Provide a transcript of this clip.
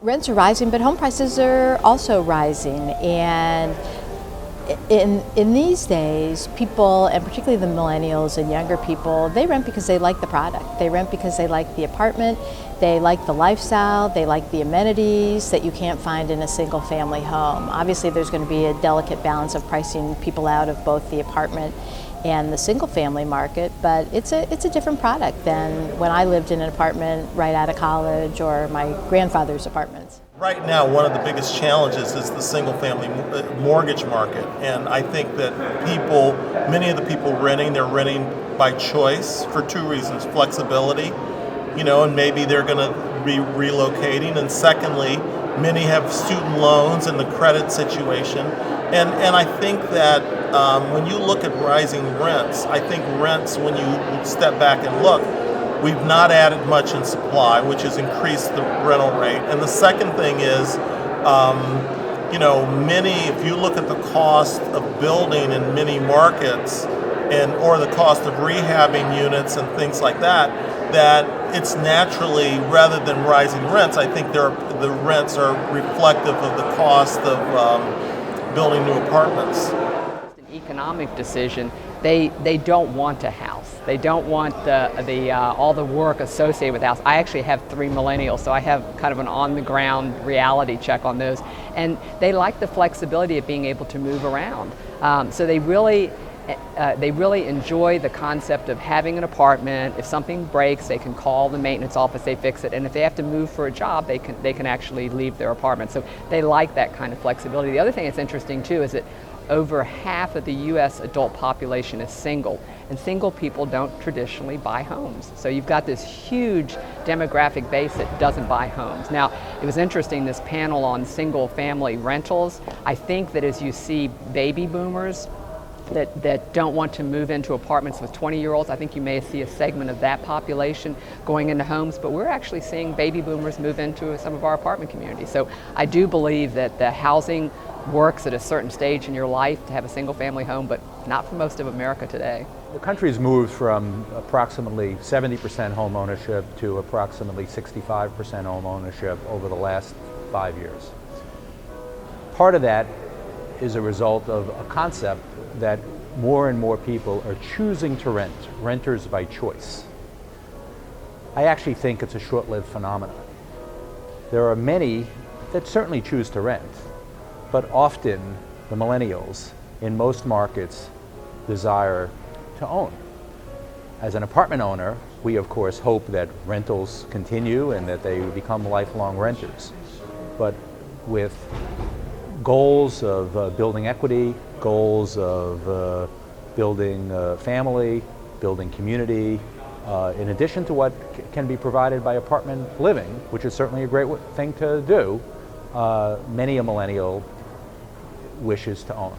Rents are rising, but home prices are also rising, and in these days, people, and particularly the millennials and younger people, they rent because they like the product. They rent because they like the apartment, they like the lifestyle, they like the amenities that you can't find in a single family home. Obviously, there's going to be a delicate balance of pricing people out of both the apartment and the single family market, but it's a different product than when I lived in an apartment right out of college or my grandfather's apartments. Right now, one of the biggest challenges is the single-family mortgage market, and I think that many of the people renting, they're renting by choice for two reasons: flexibility, and maybe they're going to be relocating, and secondly, many have student loans and the credit situation, and I think that when you look at rising rents, I think rents, when you step back and look, we've not added much in supply, which has increased the rental rate. And the second thing is, if you look at the cost of building in many markets or the cost of rehabbing units and things like that it's naturally, rather than rising rents, I think the rents are reflective of the cost of building new apartments. It's an economic decision. They don't want a house. They don't want all the work associated with the house. I actually have 3 millennials, so I have kind of an on-the-ground reality check on those. And they like the flexibility of being able to move around. So they really enjoy the concept of having an apartment. If something breaks, they can call the maintenance office, they fix it. And if they have to move for a job, they can actually leave their apartment. So they like that kind of flexibility. The other thing that's interesting too is that over half of the U.S. adult population is single, and single people don't traditionally buy homes. So you've got this huge demographic base that doesn't buy homes. Now, it was interesting, this panel on single family rentals. I think that as you see baby boomers that don't want to move into apartments with 20-year-olds, I think you may see a segment of that population going into homes, but we're actually seeing baby boomers move into some of our apartment communities. So I do believe that the housing works at a certain stage in your life to have a single family home, but not for most of America today. The country's moved from approximately 70% home ownership to approximately 65% home ownership over the last 5 years. Part of that is a result of a concept that more and more people are choosing to rent, renters by choice. I actually think it's a short-lived phenomenon. There are many that certainly choose to rent, but often the millennials in most markets desire to own. As an apartment owner, we of course hope that rentals continue and that they become lifelong renters. But with goals of building equity, goals of building family, building community, in addition to what can be provided by apartment living, which is certainly a great thing to do, many a millennial wishes to own.